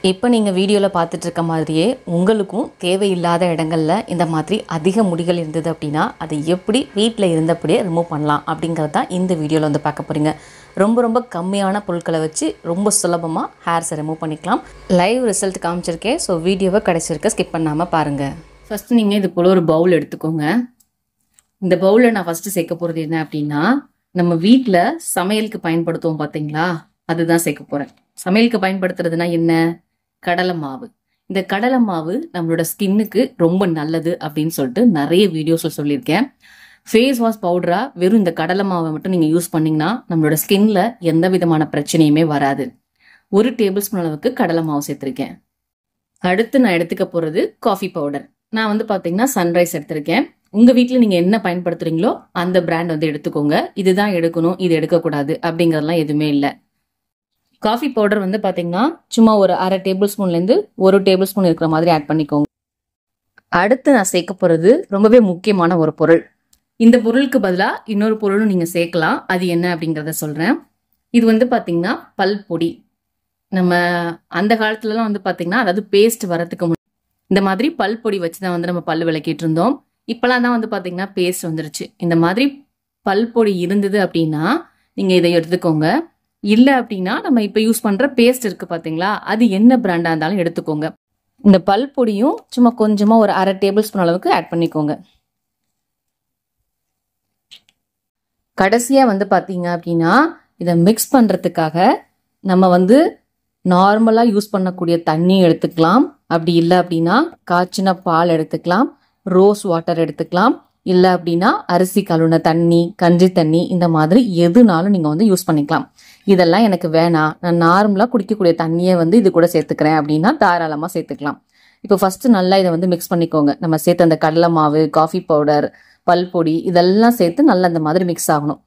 இப்போ நீங்கள் வீடியோவில் பார்த்துட்டு இருக்க மாதிரியே உங்களுக்கும் தேவையில்லாத இடங்கள்ல இந்த மாதிரி அதிக முடிகள் இருந்தது அப்படின்னா அதை எப்படி வீட்டில் இருந்தபடியே ரிமூவ் பண்ணலாம் அப்படிங்கிறது தான் இந்த வீடியோவில் வந்து பார்க்க போகிறீங்க. ரொம்ப கம்மியான பொருட்களை வச்சு ரொம்ப சுலபமாக ஹேர்ஸை ரிமூவ் பண்ணிக்கலாம். லைவ் ரிசல்ட் காமிச்சிருக்கேன். ஸோ வீடியோவை கடைசிருக்க ஸ்கிப் பண்ணாமல் பாருங்கள். ஃபஸ்ட்டு நீங்கள் இது போல் ஒரு பவுல் எடுத்துக்கோங்க. இந்த பவுலில் நான் ஃபஸ்ட்டு சேர்க்க போகிறது என்ன அப்படின்னா, நம்ம வீட்டில் சமையலுக்கு பயன்படுத்துவோம் பார்த்தீங்களா, அதுதான் சேர்க்க போகிறேன். சமையலுக்கு பயன்படுத்துறதுனா என்ன? கடலை மாவு. இந்த கடலை மாவு நம்மளோட ஸ்கின்னுக்கு ரொம்ப நல்லது அப்படின்னு சொல்லிட்டு நிறைய வீடியோஸில் சொல்லியிருக்கேன். ஃபேஸ் வாஷ் பவுடரா வெறும் இந்த கடலை மாவை மட்டும் நீங்கள் யூஸ் பண்ணிங்கன்னா நம்மளோட ஸ்கின்ல எந்த விதமான பிரச்சனையுமே வராது. 1 டேபிள் ஸ்பூன் அளவுக்கு கடலை மாவு சேர்த்துருக்கேன். அடுத்து நான் எடுத்துக்க போகிறது காஃபி பவுடர். நான் வந்து பார்த்தீங்கன்னா சன்ரைஸ் எடுத்திருக்கேன். உங்கள் வீட்டில் நீங்கள் என்ன பயன்படுத்துறீங்களோ அந்த பிராண்ட் வந்து எடுத்துக்கோங்க. இதுதான் எடுக்கணும், இது எடுக்கக்கூடாது அப்படிங்கிறதுலாம் எதுவுமே இல்லை. காஃபி பவுடர் வந்து பார்த்தீங்கன்னா சும்மா ஒரு 1/2 டேபிள் ஸ்பூன்லேருந்து 1 டேபிள் ஸ்பூன் இருக்கிற மாதிரி ஆட் பண்ணிக்கோங்க. அடுத்து நான் சேர்க்க போகிறது ரொம்பவே முக்கியமான ஒரு பொருள். இந்த பொருளுக்கு பதிலாக இன்னொரு பொருளும் நீங்கள் சேர்க்கலாம். அது என்ன அப்படிங்கிறத சொல்கிறேன். இது வந்து பார்த்தீங்கன்னா பல் பொடி. நம்ம அந்த காலத்துலலாம் வந்து பார்த்தீங்கன்னா, அதாவது பேஸ்ட் வரத்துக்கு முன்னாடி இந்த மாதிரி பல் பொடி வச்சு தான் வந்து நம்ம பல் விளக்கிட்டு இருந்தோம். இப்போலாம் தான் வந்து பார்த்தீங்கன்னா பேஸ்ட் வந்துருச்சு. இந்த மாதிரி பல் பொடி இருந்தது அப்படின்னா நீங்கள் இதை எடுத்துக்கோங்க. இல்லை அப்படின்னா நம்ம இப்போ யூஸ் பண்ணுற பேஸ்ட் இருக்கு பார்த்தீங்களா, அது என்ன பிராண்டாக இருந்தாலும் எடுத்துக்கோங்க. இந்த பல் பொடியும் சும்மா கொஞ்சமாக ஒரு 1/2 டேபிள் ஸ்பூன் அளவுக்கு ஆட் பண்ணிக்கோங்க. கடைசியாக வந்து பார்த்தீங்க அப்படின்னா இதை மிக்ஸ் பண்ணுறதுக்காக நம்ம வந்து நார்மலாக யூஸ் பண்ணக்கூடிய தண்ணி எடுத்துக்கலாம். அப்படி இல்லை அப்படின்னா காய்ச்சின பால் எடுத்துக்கலாம், ரோஸ் வாட்டர் எடுத்துக்கலாம். இல்லை அப்படின்னா அரிசி கழுவுன தண்ணி, கஞ்சி தண்ணி, இந்த மாதிரி எதுனாலும் நீங்கள் வந்து யூஸ் பண்ணிக்கலாம். இதெல்லாம் எனக்கு வேணாம், நான் நார்மலாக குடிக்கக்கூடிய தண்ணியை வந்து இது கூட சேர்த்துக்கிறேன் அப்படின்னா தாராளமாக சேர்த்துக்கலாம். இப்போ ஃபஸ்ட்டு நல்லா இதை வந்து மிக்ஸ் பண்ணிக்கோங்க. நம்ம சேர்த்து அந்த கடலை மாவு, காஃபி பவுடர், பல் பொடி இதெல்லாம் சேர்த்து நல்லா இந்த மாதிரி மிக்ஸ் ஆகணும்.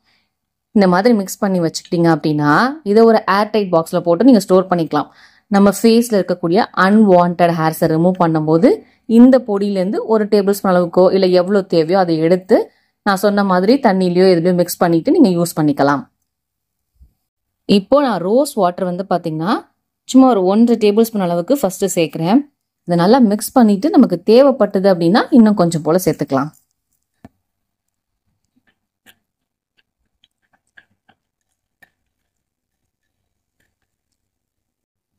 இந்த மாதிரி மிக்ஸ் பண்ணி வச்சுக்கிட்டீங்க அப்படின்னா இதை ஒரு ஏர்டைட் பாக்ஸில் போட்டு நீங்கள் ஸ்டோர் பண்ணிக்கலாம். நம்ம ஃபேஸில் இருக்கக்கூடிய அன்வான்ட் ஹேர்ஸை ரிமூவ் பண்ணும்போது இந்த பொடியிலேருந்து 1 டேபிள் ஸ்பூன் அளவுக்கோ இல்லை எவ்வளோ தேவையோ அதை எடுத்து நான் சொன்ன மாதிரி தண்ணியிலையோ எதுலையோ மிக்ஸ் பண்ணிட்டு நீங்கள் யூஸ் பண்ணிக்கலாம். இப்போ நான் ரோஸ் வாட்டர் வந்து பார்த்தீங்கன்னா சும்மா ஒரு 1 டேபிள் ஸ்பூன் அளவுக்கு ஃபர்ஸ்ட் சேர்க்குறேன். இதை நல்லா மிக்ஸ் பண்ணிட்டு நமக்கு தேவைப்பட்டது அப்படின்னா இன்னும் கொஞ்சம் போல சேர்த்துக்கலாம்.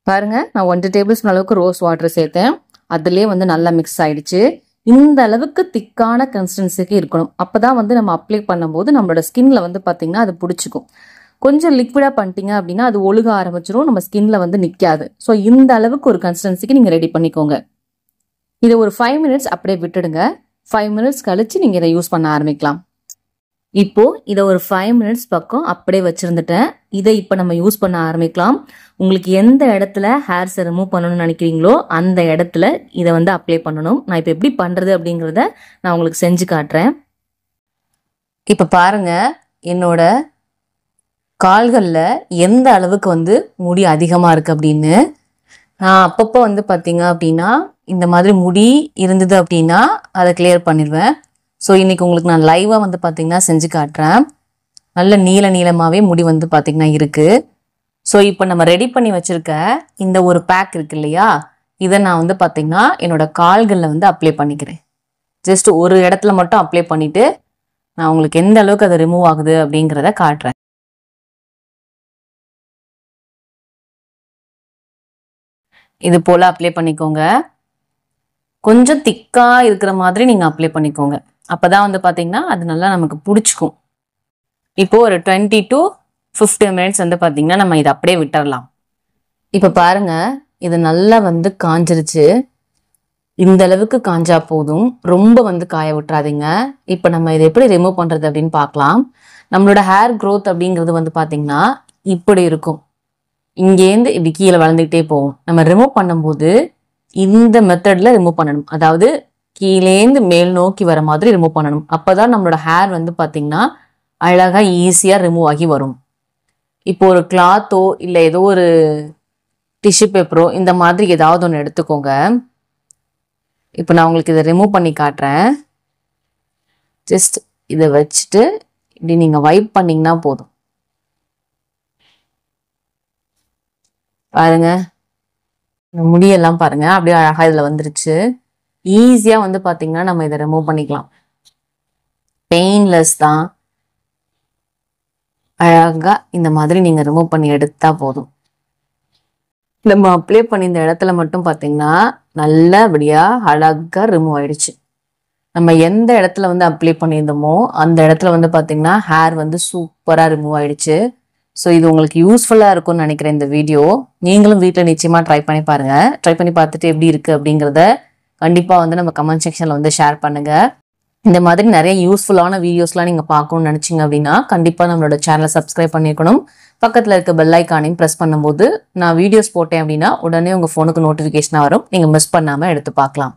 பாருங்க, நான் 1 டேபிள் ஸ்பூன் அளவுக்கு ரோஸ் வாட்டர் சேர்த்தேன். அதுலேயே வந்து நல்லா மிக்ஸ் ஆயிடுச்சு. இந்த அளவுக்கு திக்கான கன்சிஸ்டன்சிக்கு இருக்கணும். அப்போதான் வந்து நம்ம அப்ளை பண்ணும்போது நம்மளோட ஸ்கின்ல வந்து பார்த்தீங்கன்னா அது பிடிச்சிக்கும். கொஞ்சம் லிக்விடாக பண்ணிட்டீங்க அப்படின்னா அது ஒழுக ஆரம்பிச்சிடும், நம்ம ஸ்கின்ல வந்து நிற்காது. ஸோ இந்த அளவுக்கு ஒரு கன்சிஸ்டன்சிக்கு நீங்கள் ரெடி பண்ணிக்கோங்க. இதை ஒரு 5 மினிட்ஸ் அப்படியே விட்டுடுங்க. 5 மினிட்ஸ் கழிச்சு நீங்கள் இதை யூஸ் பண்ண ஆரம்பிக்கலாம். இப்போ இதை ஒரு 5 மினிட்ஸ் பக்கம் அப்படியே வச்சிருந்துட்டேன். இதை இப்போ நம்ம யூஸ் பண்ண ஆரம்பிக்கலாம். உங்களுக்கு எந்த இடத்துல ஹேர்ஸை ரிமூவ் பண்ணணும்னு நினைக்கிறீங்களோ அந்த இடத்துல இதை வந்து அப்ளை பண்ணணும். நான் இப்போ எப்படி பண்ணுறது அப்படிங்கிறத நான் உங்களுக்கு செஞ்சு காட்டுறேன். இப்போ பாருங்க, என்னோட கால்களில் எந்த அளவுக்கு வந்து முடி அதிகமாக இருக்குது அப்படின்னு. நான் அப்பப்போ வந்து பார்த்தீங்க அப்படின்னா இந்த மாதிரி முடி இருந்தது அப்படின்னா அதை கிளியர் பண்ணிடுவேன். ஸோ இன்னைக்கு உங்களுக்கு நான் லைவாக வந்து பார்த்தீங்கன்னா செஞ்சு காட்டுறேன். நல்ல நீளமாகவே முடி வந்து பார்த்தீங்கன்னா இருக்குது. ஸோ இப்போ நம்ம ரெடி பண்ணி வச்சுருக்க இந்த ஒரு பேக் இருக்கு இல்லையா, இதை நான் வந்து பார்த்தீங்கன்னா என்னோட கால்களில் வந்து அப்ளை பண்ணிக்கிறேன். ஜஸ்ட் ஒரு இடத்துல மட்டும் அப்ளை பண்ணிவிட்டு நான் உங்களுக்கு எந்த அளவுக்கு அது ரிமூவ் ஆகுது அப்படிங்கிறத காட்டுறேன். இது போல் அப்ளை பண்ணிக்கோங்க. கொஞ்சம் திக்காக இருக்கிற மாதிரி நீங்கள் அப்ளை பண்ணிக்கோங்க. அப்போ தான் வந்து பார்த்தீங்கன்னா அது நல்லா நமக்கு பிடிச்சிக்கும். இப்போ ஒரு 20 to 15 மினிட்ஸ் வந்து பார்த்தீங்கன்னா நம்ம இதை அப்படியே விட்டுறலாம். இப்போ பாருங்க, இது நல்லா வந்து காஞ்சிருச்சு. இந்த அளவுக்கு காஞ்சா போதும், ரொம்ப வந்து காய விட்டுறாதீங்க. இப்போ நம்ம இதை எப்படி ரிமூவ் பண்ணுறது அப்படின்னு பார்க்கலாம். நம்மளோட ஹேர் க்ரோத் அப்படிங்கிறது வந்து பார்த்தீங்கன்னா இப்படி இருக்கும். இங்கேருந்து இப்படி கீழே வளர்ந்துக்கிட்டே போகும். நம்ம ரிமூவ் பண்ணும்போது இந்த மெத்தட்ல ரிமூவ் பண்ணணும். அதாவது கீழேந்து மேல் நோக்கி வர மாதிரி ரிமூவ் பண்ணணும். அப்போதான் நம்மளோட ஹேர் வந்து பார்த்தீங்கன்னா அழகா ஈஸியாக ரிமூவ் ஆகி வரும். இப்போ ஒரு கிளாத்தோ இல்லை ஏதோ ஒரு டிஷ்யூ பேப்பரோ இந்த மாதிரி ஏதாவது ஒன்று எடுத்துக்கோங்க. இப்போ நான் உங்களுக்கு இதை ரிமூவ் பண்ணி காட்டுறேன். ஜஸ்ட் இதை வச்சுட்டு இப்படி நீங்கள் வைப் பண்ணிங்கன்னா போதும். பாருங்க, இந்த முடியெல்லாம் பாருங்க அப்படியே அழகா இதுல வந்துருச்சு. ஈஸியா வந்து பாத்தீங்கன்னா நம்ம இதை ரிமூவ் பண்ணிக்கலாம். பெயின்லெஸ் தான். அழகா இந்த மாதிரி நீங்க ரிமூவ் பண்ணி எடுத்தா போதும். நம்ம அப்ளை பண்ணி இந்த இடத்துல மட்டும் பாத்தீங்கன்னா நல்லபடியா அழகா ரிமூவ் ஆயிடுச்சு. நம்ம எந்த இடத்துல வந்து அப்ளை பண்ணியிருந்தோமோ அந்த இடத்துல வந்து பாத்தீங்கன்னா ஹேர் வந்து சூப்பரா ரிமூவ் ஆயிடுச்சு. ஸோ இது உங்களுக்கு யூஸ்ஃபுல்லா இருக்கும்னு நினைக்கிறேன் இந்த வீடியோ. நீங்களும் வீட்டில் நிச்சயமா ட்ரை பண்ணி பாருங்க. ட்ரை பண்ணி பார்த்துட்டு எப்படி இருக்கு அப்படிங்கிறத கண்டிப்பா வந்து நம்ம கமெண்ட் செக்ஷன்ல வந்து ஷேர் பண்ணுங்க. இந்த மாதிரி நிறைய யூஸ்ஃபுல்லான வீடியோஸ்லாம் நீங்க பார்க்கணும்னு நினைச்சீங்க அப்படின்னா கண்டிப்பா நம்மளோட சேனலை சப்ஸ்கிரைப் பண்ணிருக்கணும். பக்கத்துல இருக்க பெல் ஐக்கானையும் பிரஸ் பண்ணும்போது நான் வீடியோஸ் போட்டேன் அப்படின்னா உடனே உங்க போனுக்கு நோட்டிபிகேஷனா வரும். நீங்க மிஸ் பண்ணாம எடுத்து பார்க்கலாம்.